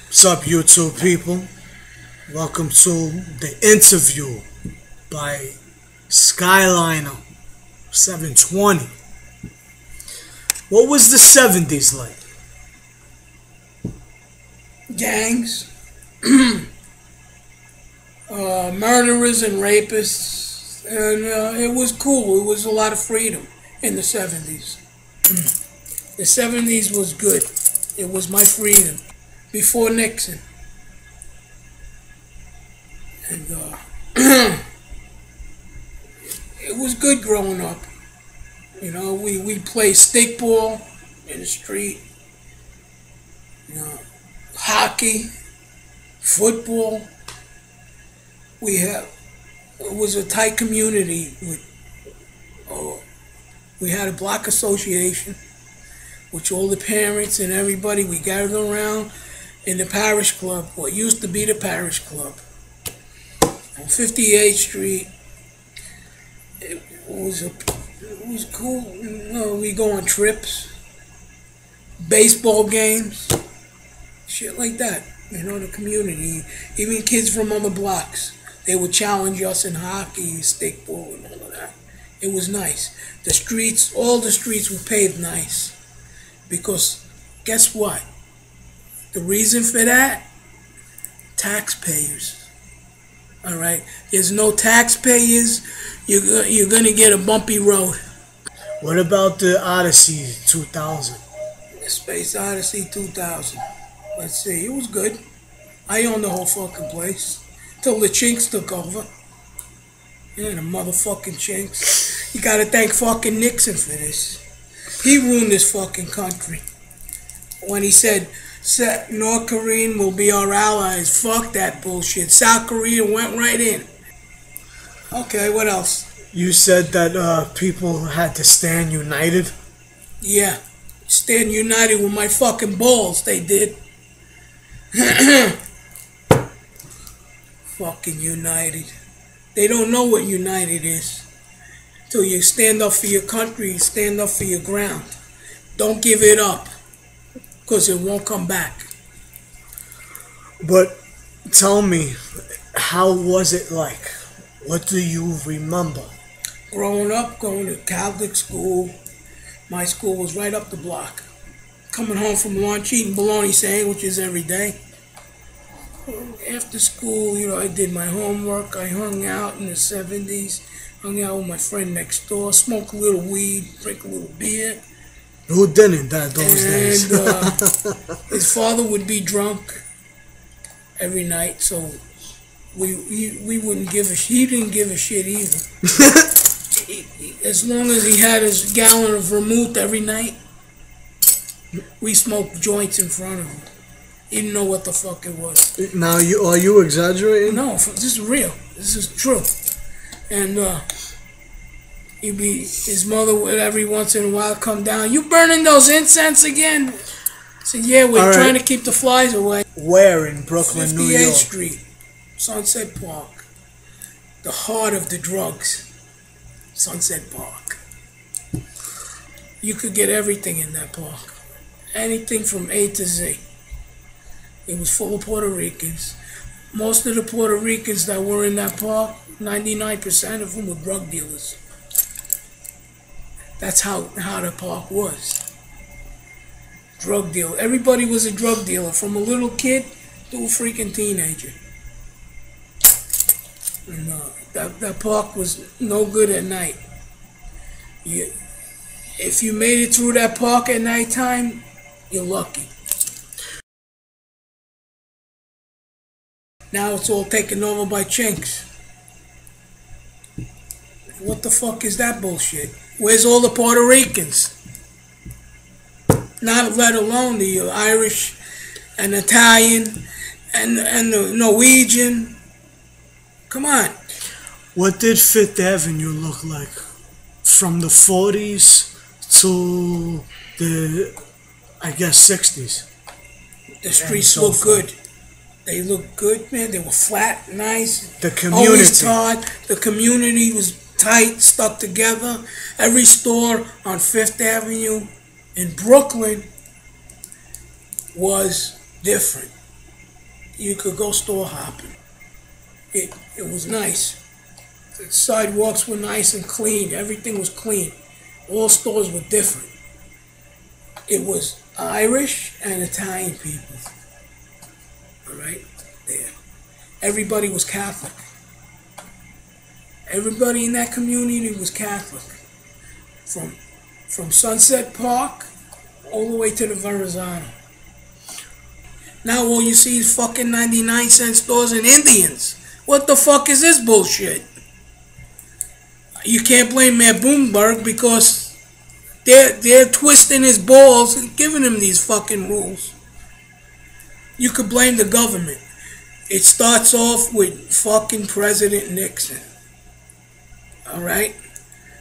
What's up, YouTube people? Welcome to the interview by Skyliner 720. What was the 70s like? Gangs, murderers and rapists, and it was cool. It was a lot of freedom in the 70s. The 70s was good. It was my freedom before Nixon. And it was good growing up. You know, we played stickball in the street, you know, hockey, football. It was a tight community. We had a block association, which all the parents and everybody, we gathered around in the parish club, what used to be the parish club, on 58th Street. It was cool. You know, we go on trips, baseball games, shit like that. You know, the community, even kids from other blocks, they would challenge us in hockey, stickball, and all of that. It was nice. The streets, all the streets were paved nice. Because guess what? The reason for that? Taxpayers. All right? There's no taxpayers, you're going to get a bumpy road. What about the Odyssey 2000? The Space Odyssey 2000. Let's see. It was good. I owned the whole fucking place. Till the Chinks took over. Yeah, the motherfucking Chinks. You gotta thank fucking Nixon for this. He ruined this fucking country. When he said North Korean will be our allies. Fuck that bullshit. South Korea went right in. Okay, what else? You said that people had to stand united? Yeah. Stand united with my fucking balls, they did. Fucking united. They don't know what united is. Till you stand up for your country, stand up for your ground. Don't give it up, because it won't come back. But tell me, how was it like? What do you remember? Growing up, going to Catholic school, my school was right up the block. Coming home from lunch, eating bologna sandwiches every day. After school, you know, I did my homework. I hung out in the 70s. Hung out with my friend next door. Smoked a little weed, drink a little beer. Who didn't that those days? His father would be drunk every night, so we wouldn't give a shit. He didn't give a shit either. As long as he had his gallon of vermouth every night, we smoked joints in front of him. He didn't know what the fuck it was. Now, are you exaggerating? No, this is real. This is true. And his mother would every once in a while come down. You burning those incense again? I said, yeah, we're trying to keep the flies away. Where in Brooklyn, New York? 58th Street, Sunset Park. The heart of the drugs. Sunset Park. You could get everything in that park. Anything from A to Z. It was full of Puerto Ricans. Most of the Puerto Ricans that were in that park, 99% of them were drug dealers. That's how the park was. Drug dealer. Everybody was a drug dealer, from a little kid to a freaking teenager. And that park was no good at night. If you made it through that park at nighttime, you're lucky. Now it's all taken over by Chinks. What the fuck is that bullshit? Where's all the Puerto Ricans? Not let alone the Irish and Italian and the Norwegian. Come on. What did Fifth Avenue look like? From the 40s to the, I guess, 60s? The streets look good. They looked good, man. They were flat, nice. The community. Always taught. The community was tight, stuck together. Every store on Fifth Avenue in Brooklyn was different. you could go store hopping. It was nice. The sidewalks were nice and clean. Everything was clean. All stores were different. It was Irish and Italian people. All right, there. Everybody was Catholic. Everybody in that community was Catholic. From Sunset Park all the way to the Verrazano. Now all you see is fucking 99-cent stores and Indians. What the fuck is this bullshit? You can't blame Mayor Bloomberg because they're twisting his balls and giving him these fucking rules. You could blame the government. It starts off with fucking President Nixon. Alright?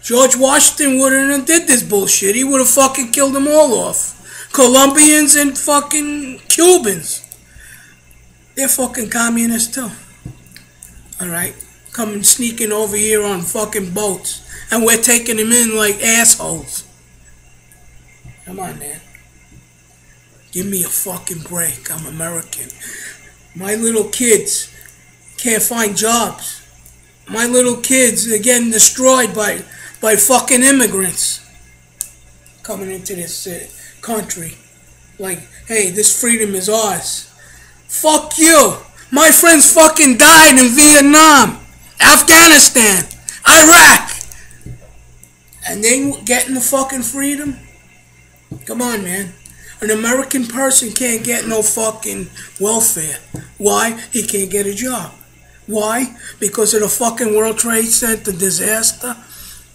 George Washington wouldn't have did this bullshit. He would have fucking killed them all off. Colombians and fucking Cubans. They're fucking communists too. Alright? Coming sneaking over here on fucking boats. And we're taking them in like assholes. Come on, man. Give me a fucking break. I'm American. My little kids can't find jobs. My little kids are getting destroyed by fucking immigrants coming into this country. Like, hey, this freedom is ours. Fuck you. My friends fucking died in Vietnam, Afghanistan, Iraq. And they getting the fucking freedom? Come on, man. An American person can't get no fucking welfare. Why? He can't get a job. Why? Because of the fucking World Trade Center disaster.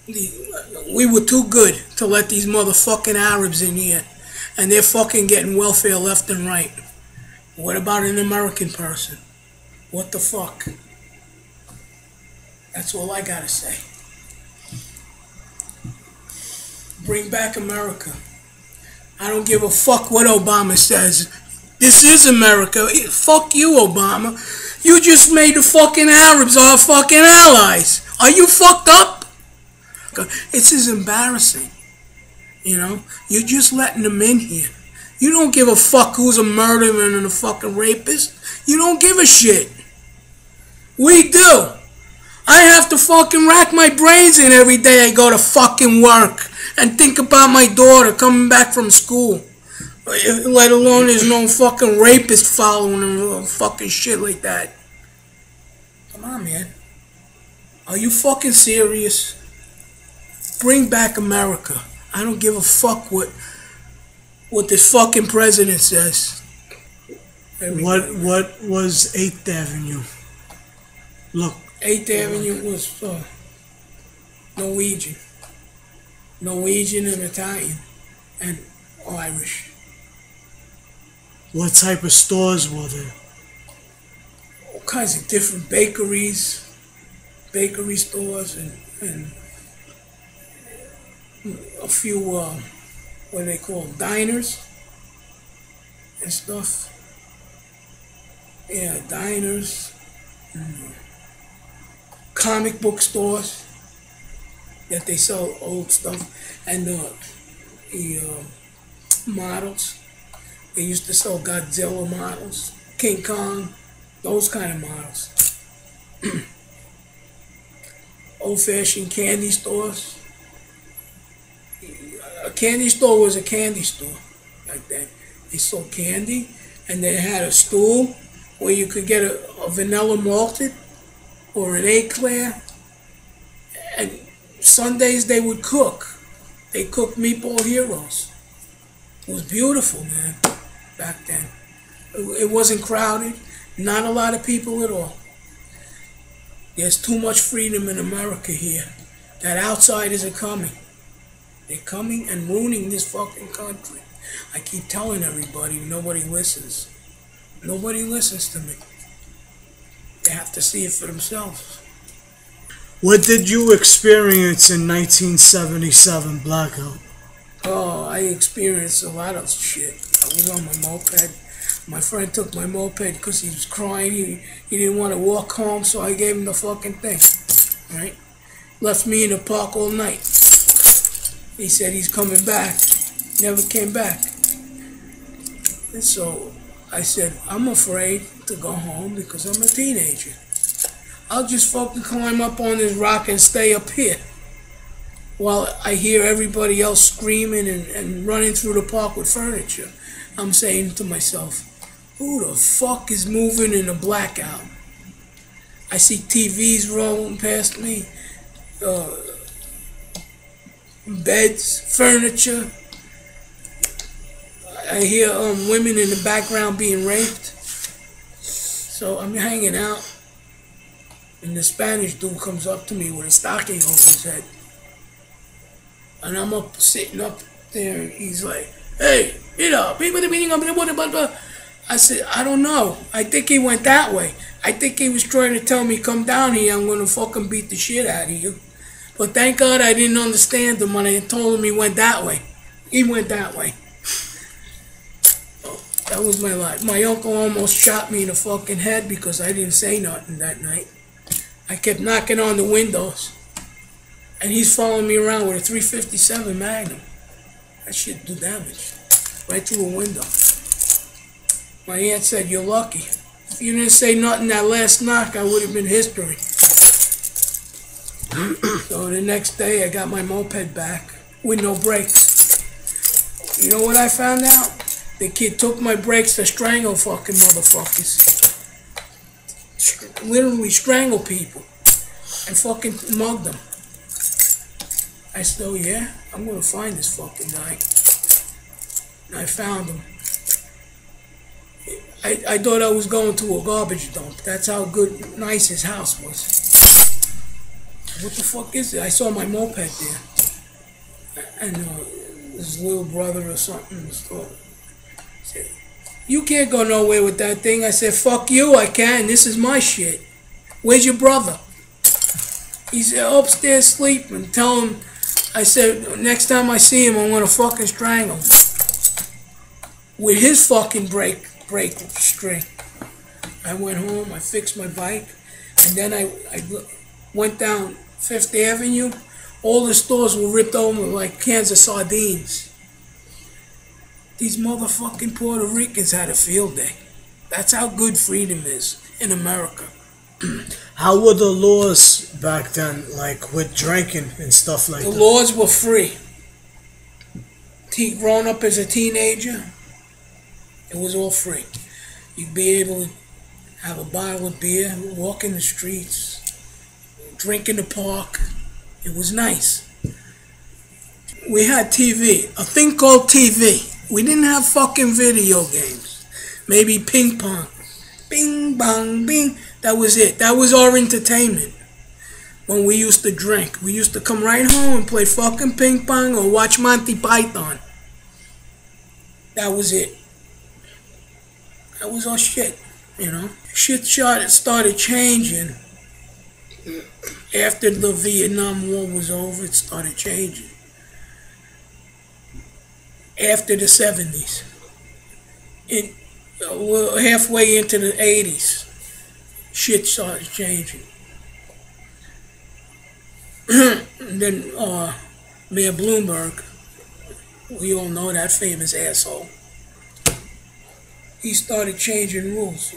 We were too good to let these motherfucking Arabs in here. And they're fucking getting welfare left and right. What about an American person? What the fuck? That's all I gotta say. Bring back America. I don't give a fuck what Obama says. This is America. Fuck you, Obama. You just made the fucking Arabs our fucking allies. Are you fucked up? It's just embarrassing. You know? You're just letting them in here. You don't give a fuck who's a murderer and a fucking rapist. You don't give a shit. We do. I have to fucking rack my brains in every day I go to fucking work and think about my daughter coming back from school. Let alone there's no fucking rapist following him or fucking shit like that. Come on, man. Are you fucking serious? Bring back America. I don't give a fuck what this fucking president says. What was 8th Avenue? Look. 8th Avenue was Norwegian. Norwegian and Italian and Irish. What type of stores were there? All kinds of different bakery stores and a few what they call diners and stuff. Yeah, diners. Comic book stores that they sell old stuff, and the models. They used to sell Godzilla models, King Kong, those kind of models. Old-fashioned candy stores. A candy store was a candy store like that. They sold candy, and they had a stool where you could get a vanilla malted or an eclair. And Sundays they would cook. They cooked meatball heroes. It was beautiful, man, back then. It wasn't crowded. Not a lot of people at all. There's too much freedom in America here. That outsiders are coming. They're coming and ruining this fucking country. I keep telling everybody, nobody listens. Nobody listens to me. They have to see it for themselves. What did you experience in 1977 blackout? Oh, I experienced a lot of shit. I was on my moped. My friend took my moped because he was crying. He didn't want to walk home, so I gave him the fucking thing. Right? Left me in the park all night. He said he's coming back. Never came back. And so I said, I'm afraid to go home because I'm a teenager. I'll just fucking climb up on this rock and stay up here while I hear everybody else screaming and running through the park with furniture. I'm saying to myself, who the fuck is moving in a blackout? I see TVs rolling past me, beds, furniture. I hear women in the background being raped. So I'm hanging out, and the Spanish dude comes up to me with a stocking over his head. And I'm sitting up there, and he's like, hey, people are meeting up. I said, I don't know. I think he went that way. I think he was trying to tell me, come down here, I'm going to fucking beat the shit out of you. But thank God I didn't understand him when I told him he went that way. He went that way. That was my life. My uncle almost shot me in the fucking head because I didn't say nothing that night. I kept knocking on the windows. And he's following me around with a .357 Magnum. That shit do damage. Right through a window. My aunt said, you're lucky. If you didn't say nothing that last knock, I would have been history. So the next day, I got my moped back with no brakes. You know what I found out? The kid took my brakes to strangle fucking motherfuckers. Literally strangle people. And fucking mug them. I said, oh yeah, I'm gonna find this fucking guy. And I found him. I thought I was going to a garbage dump. That's how nice his house was. What the fuck is it? I saw my moped there. And his little brother or something said, you can't go nowhere with that thing. I said, fuck you, I can. This is my shit. Where's your brother? He's upstairs sleeping. Tell him, I said, next time I see him, I'm gonna fucking strangle him. With his fucking brake string. I went home, I fixed my bike, and then I went down 5th Avenue. All the stores were ripped over like cans of sardines. These motherfucking Puerto Ricans had a field day. That's how good freedom is in America. How were the laws back then, like with drinking and stuff like that? The laws were free. Growing up as a teenager, it was all free. You'd be able to have a bottle of beer, walk in the streets, drink in the park. It was nice. We had TV, a thing called TV. We didn't have fucking video games. Maybe ping pong. Bing, bong, bing. That was it. That was our entertainment. When we used to drink. We used to come right home and play fucking ping pong or watch Monty Python. That was it. That was our shit, you know. Shit started changing. After the Vietnam War was over, it started changing. After the 70's. We're halfway into the 80's. Shit started changing. And then Mayor Bloomberg, we all know that famous asshole. He started changing rules.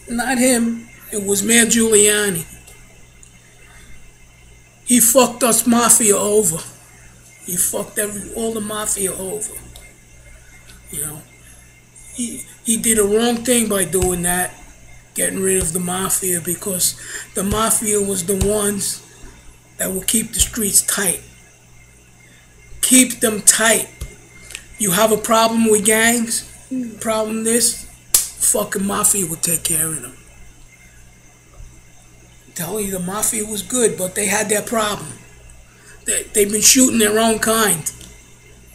Not him. It was Mayor Giuliani. He fucked us mafia over. He fucked all the mafia over. You know. He did a wrong thing by doing that, getting rid of the mafia, because the mafia was the ones that would keep the streets tight. Keep them tight. You have a problem with gangs, problem this, fucking mafia would take care of them. I'm telling you, the mafia was good, but they had their problem. They've been shooting their own kind.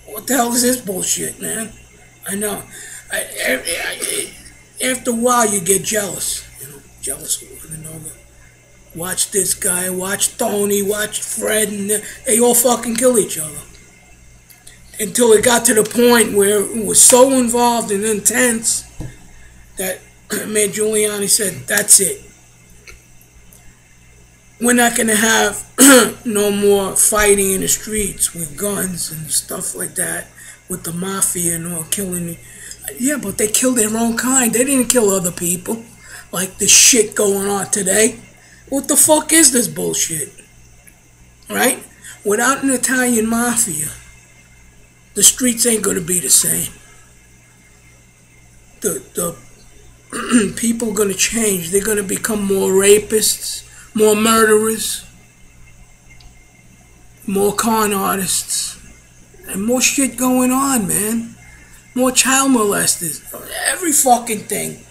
What the hell is this bullshit, man? I know. After a while, you get jealous. You know, jealous of one another. Watch this guy, watch Tony, watch Fred, and they all fucking kill each other. Until it got to the point where it was so involved and intense that Mayor Giuliani said, that's it. We're not going to have no more fighting in the streets with guns and stuff like that, with the mafia and all killing. Yeah, but they killed their own kind. They didn't kill other people. Like the shit going on today. What the fuck is this bullshit? Right? Without an Italian mafia, the streets ain't gonna be the same. The people are gonna change. They're gonna become more rapists, more murderers, more con artists, and more shit going on, man. More child molesters. Every fucking thing.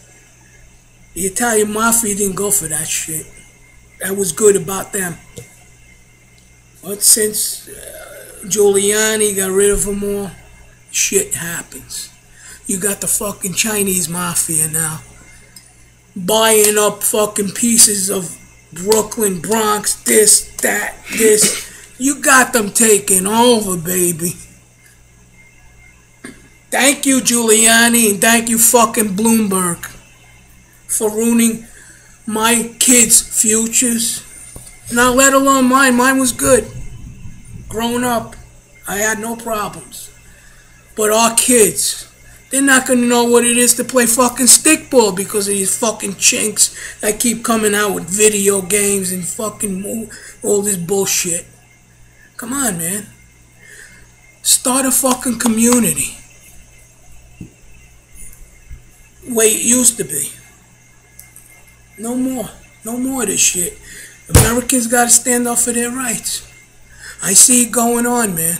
The Italian mafia didn't go for that shit. That was good about them. But since Giuliani got rid of them all, shit happens. You got the fucking Chinese mafia now buying up fucking pieces of Brooklyn, Bronx, this, that, this. You got them taking over, baby. Thank you, Giuliani, and thank you, fucking Bloomberg, for ruining my kids' futures. Now, let alone mine. Mine was good. Growing up, I had no problems. But our kids, they're not going to know what it is to play fucking stickball because of these fucking chinks that keep coming out with video games and fucking all this bullshit. Come on, man. Start a fucking community. Way it used to be. No more. No more of this shit. Americans got to stand up for their rights. I see it going on, man.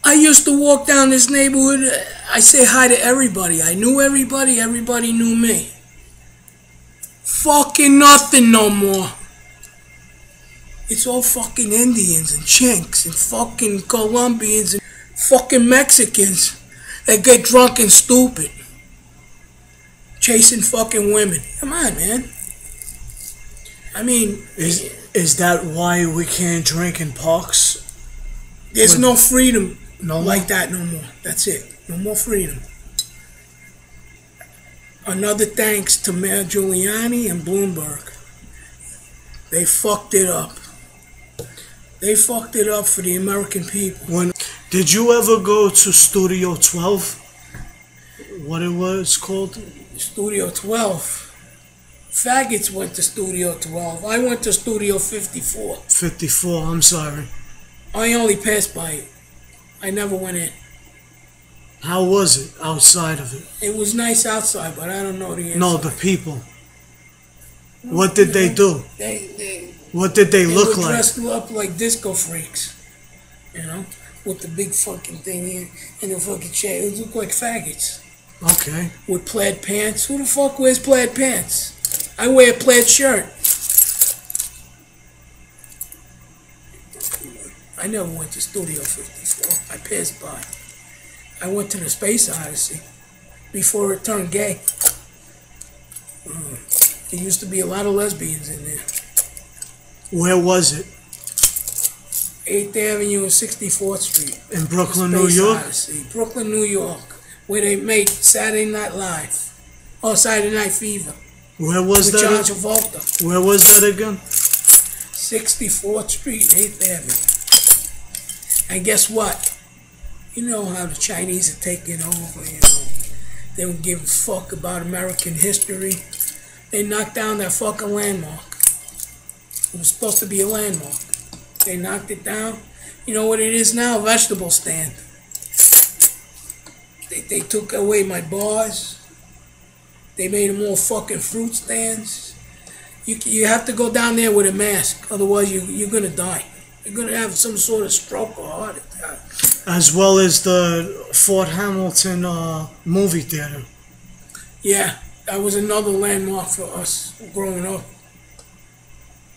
I used to walk down this neighborhood. I say hi to everybody. I knew everybody. Everybody knew me. Fucking nothing no more. It's all fucking Indians and Chinks and fucking Colombians and fucking Mexicans that get drunk and stupid. Chasing fucking women. Come on, man. I mean... Is that why we can't drink in parks? There's no freedom like that no more. That's it. No more freedom. Another thanks to Mayor Giuliani and Bloomberg. They fucked it up. They fucked it up for the American people. Did you ever go to Studio 12? What it was called? Studio 12. Faggots went to Studio 12. I went to Studio 54. 54, I'm sorry. I only passed by it. I never went in. How was it outside of it? It was nice outside, but I don't know the inside. No, the people. What did they do? What did they look like? They were dressed up like disco freaks. You know? With the big fucking thing here and the fucking chair. It looked like faggots. Okay. With plaid pants. Who the fuck wears plaid pants? I wear a plaid shirt. I never went to Studio 54. I passed by. I went to the Space Odyssey before it turned gay. There used to be a lot of lesbians in there. Where was it? 8th Avenue and 64th Street. In Brooklyn, New York? Odyssey. Brooklyn, New York. Where they made Saturday Night Live. Or Saturday Night Fever. Where was that? With John Travolta. Where was that again? 64th Street, 8th Avenue. And guess what? You know how the Chinese are taking over, you know. They don't give a fuck about American history. They knocked down that fucking landmark. It was supposed to be a landmark. They knocked it down. You know what it is now? A vegetable stand. They took away my bars. They made them all fucking fruit stands. You have to go down there with a mask. Otherwise, you're going to die. You're going to have some sort of stroke or heart attack. As well as the Fort Hamilton movie theater. Yeah, that was another landmark for us growing up.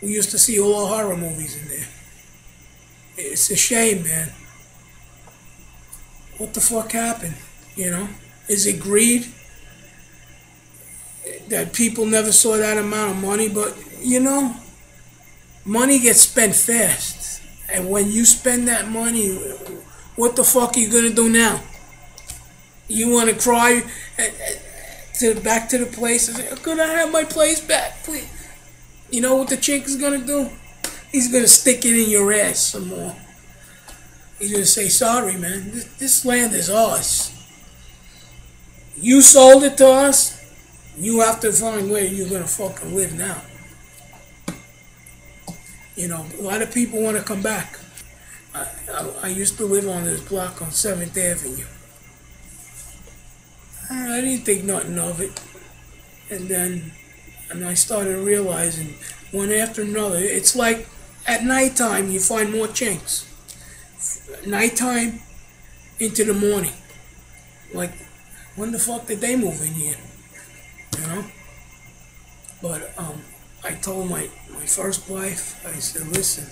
We used to see all our horror movies in there. It's a shame, man. What the fuck happened? You know? Is it greed? That people never saw that amount of money, but, you know, money gets spent fast. And when you spend that money, what the fuck are you going to do now? You want to cry back to the place and say, could I have my place back, please? You know what the chick is going to do? He's going to stick it in your ass some more. He's going to say, sorry, man, this land is ours. You sold it to us. You have to find where you're gonna fucking live now. You know, a lot of people want to come back. I used to live on this block on 7th Avenue. I didn't think nothing of it. And I started realizing one after another, it's like at nighttime you find more chinks. Nighttime into the morning. Like, when the fuck did they move in here? You know? But I told my first wife, I said, listen,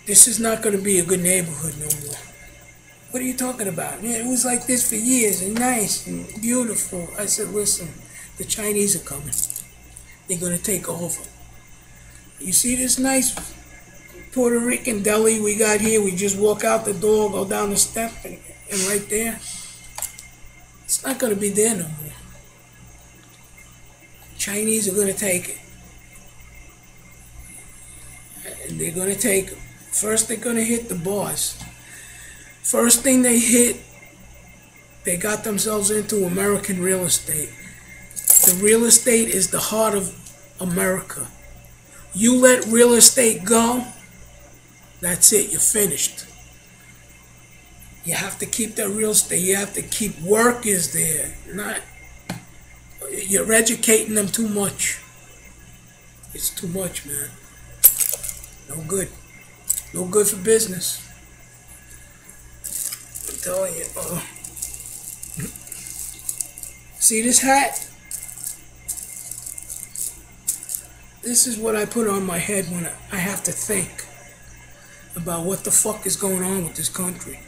this is not going to be a good neighborhood no more. What are you talking about? Yeah, it was like this for years and nice and beautiful. I said, listen, the Chinese are coming. They're going to take over. You see this nice Puerto Rican deli we got here? We just walk out the door, go down the step, and right there. It's not going to be there no more. Chinese are going to take it. And they're going to take them. First, they're going to hit the bars. First thing they hit, they got themselves into American real estate. The real estate is the heart of America. You let real estate go, that's it, you're finished. You have to keep that real estate. You have to keep workers there. You're educating them too much. It's too much, man. No good. No good for business. I'm telling you. See this hat? This is what I put on my head when I have to think about what the fuck is going on with this country.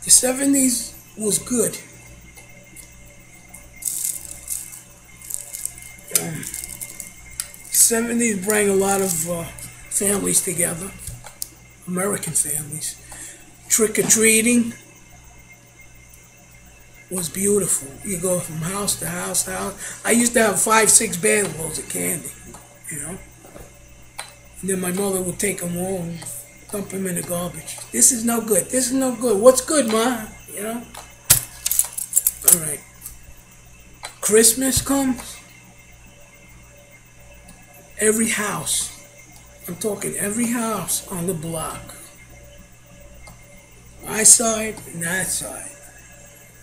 The 70's was good. 70's bring a lot of families together, American families. Trick-or-treating was beautiful. You go from house to house to house. I used to have 5, 6 bag loads of candy, you know. And then my mother would take them all and dump them in the garbage. This is no good. This is no good. What's good, Ma? You know? All right. Christmas comes. Every house, I'm talking every house on the block, my side and that side,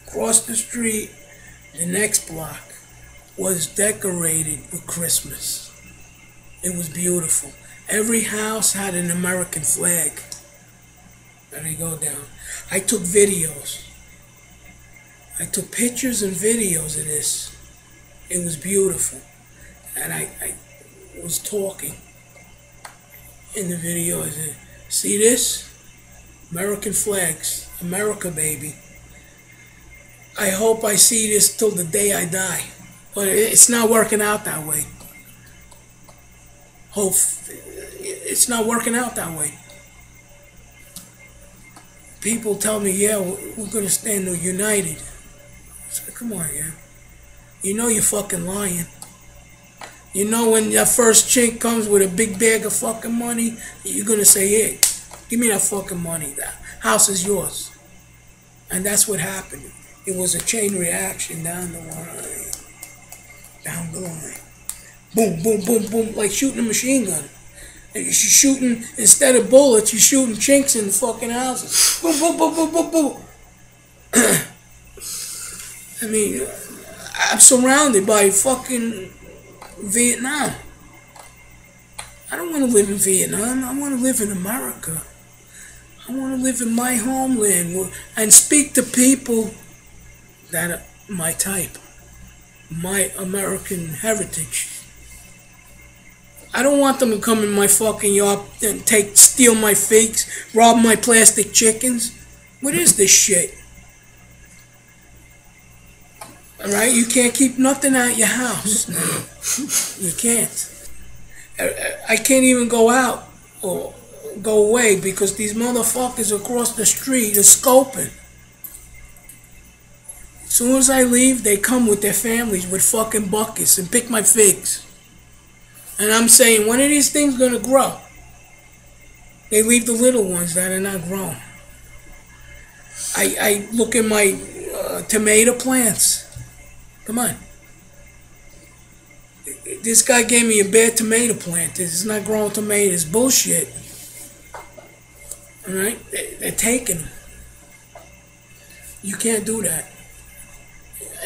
across the street, the next block, was decorated with Christmas. It was beautiful. Every house had an American flag. And I go down. I took videos. I took pictures and videos of this. It was beautiful. And I was talking in the video. I said, see this? American flags. America, baby. I hope I see this till the day I die. But it's not working out that way. It's not working out that way. People tell me, yeah, we're going to stand united. I said, come on, yeah. You know you're fucking lying. You know when that first chink comes with a big bag of fucking money, you're going to say, hey, give me that fucking money. That house is yours. And that's what happened. It was a chain reaction down the line. Down the line. Boom, boom, boom, boom, like shooting a machine gun. And you're shooting, instead of bullets, you're shooting chinks in the fucking houses. Boom, boom, boom, boom, boom, boom. I mean, I'm surrounded by fucking Vietnam. I don't want to live in Vietnam. I want to live in America. I want to live in my homeland and speak to people that are my type, my American heritage. I don't want them to come in my fucking yard and steal my figs, rob my plastic chickens. What is this shit? Alright, you can't keep nothing out your house. You can't. I can't even go out or go away because these motherfuckers across the street are scoping. As soon as I leave, they come with their families with fucking buckets and pick my figs. And I'm saying, when are these things gonna grow? They leave the little ones that are not grown. I look at my tomato plants. Come on. This guy gave me a bad tomato plant. It's not growing tomatoes. Bullshit. All right? They're taking them. You can't do that.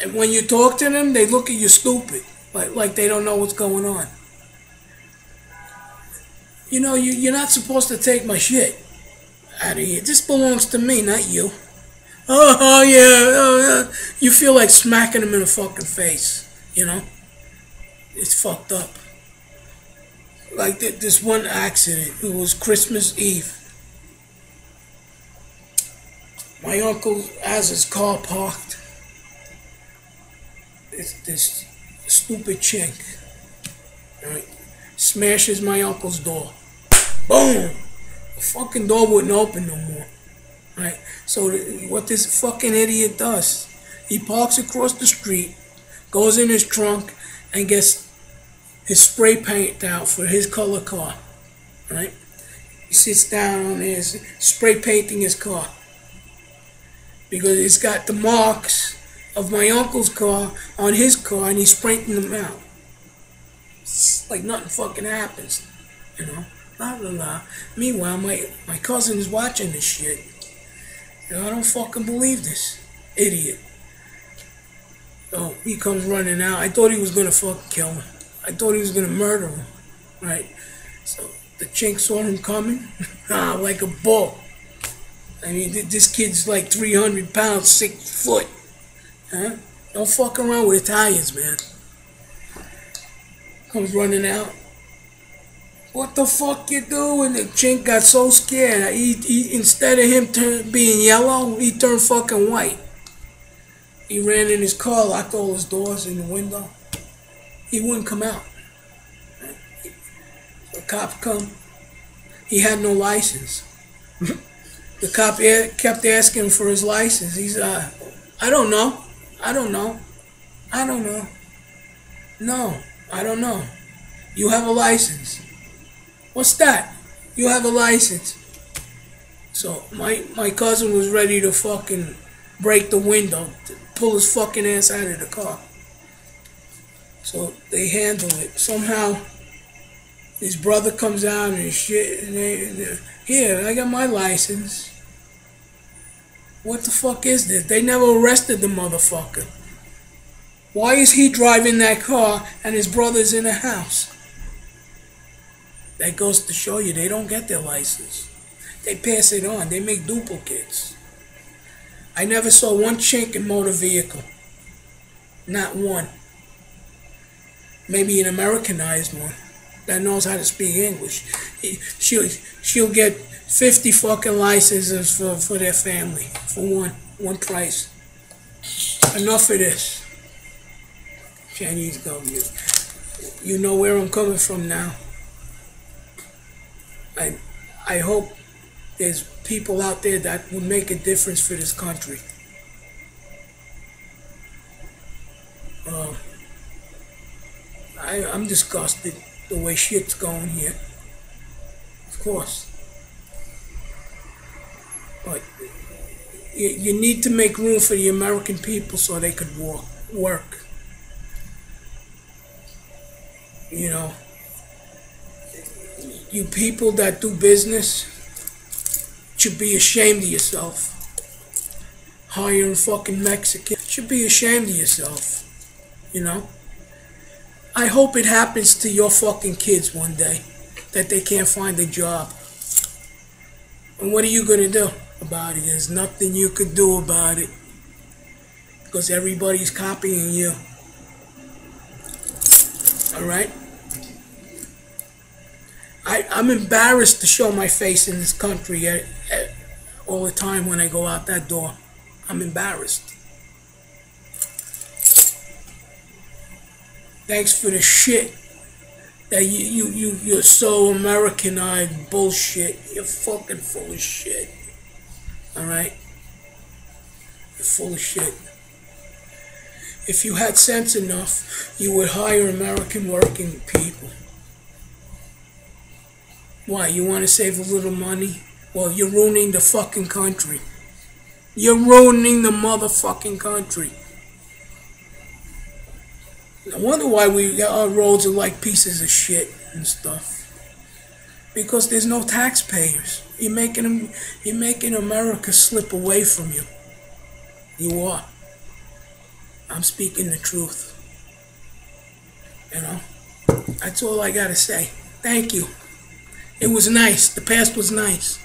And when you talk to them, they look at you stupid. Like they don't know what's going on. You know, you're not supposed to take my shit out of here. This belongs to me, not you. Oh yeah. Oh, yeah. You feel like smacking them in the fucking face. You know? It's fucked up. Like this one accident. It was Christmas Eve. My uncle has his car parked. This stupid chink, right, smashes my uncle's door. Boom! The fucking door wouldn't open no more. Right? So what this fucking idiot does, he parks across the street, goes in his trunk, and gets his spray paint out for his color car. Right? He sits down on his spray painting his car. Because it's got the marks of my uncle's car on his car, and he's painting them out. It's like nothing fucking happens, you know. Blah blah blah. Meanwhile, my cousin is watching this shit. You know, I don't fucking believe this idiot. Oh, he comes running out. I thought he was gonna fucking kill him. I thought he was gonna murder him. Right. So the chink saw him coming, like a bull. I mean, this kid's like 300 pounds, 6 foot. Huh? Don't fuck around with Italians, man. Comes running out. What the fuck you doing? The chink got so scared. He instead of him being yellow, he turned fucking white. He ran in his car, locked all his doors in the window. He wouldn't come out. The cop come. He had no license. The cop kept asking for his license. He's, I don't know. I don't know. I don't know. No, I don't know. You have a license. What's that? You have a license. So my cousin was ready to fucking break the window, to pull his fucking ass out of the car. So they handle it. Somehow his brother comes out and shit, and here, I got my license. What the fuck is this? They never arrested the motherfucker. Why is he driving that car and his brother's in the house? That goes to show you they don't get their license. They pass it on. They make duplicates. I never saw one chink in motor vehicle. Not one. Maybe an Americanized one that knows how to speak English. She'll get 50 fucking licenses for their family for one price. Enough of this. Chinese government. You know where I'm coming from now. I hope there's people out there that will make a difference for this country. I'm disgusted the way shit's going here. Of course. But you need to make room for the American people so they could work. You know, you people that do business should be ashamed of yourself. Hiring fucking Mexicans should be ashamed of yourself. You know? I hope it happens to your fucking kids one day, that they can't find a job. And what are you gonna do about it? There's nothing you can do about it, because everybody's copying you. Alright? I'm embarrassed to show my face in this country all the time when I go out that door. I'm embarrassed. Thanks for the shit that you're so Americanized bullshit. You're fucking full of shit. Alright? You're full of shit. If you had sense enough, you would hire American working people. Why? You want to save a little money? Well, you're ruining the fucking country. You're ruining the motherfucking country. I wonder why our roads are like pieces of shit and stuff. Because there's no taxpayers. You're making America slip away from you. You are. I'm speaking the truth. You know? That's all I gotta say. Thank you. It was nice. The past was nice.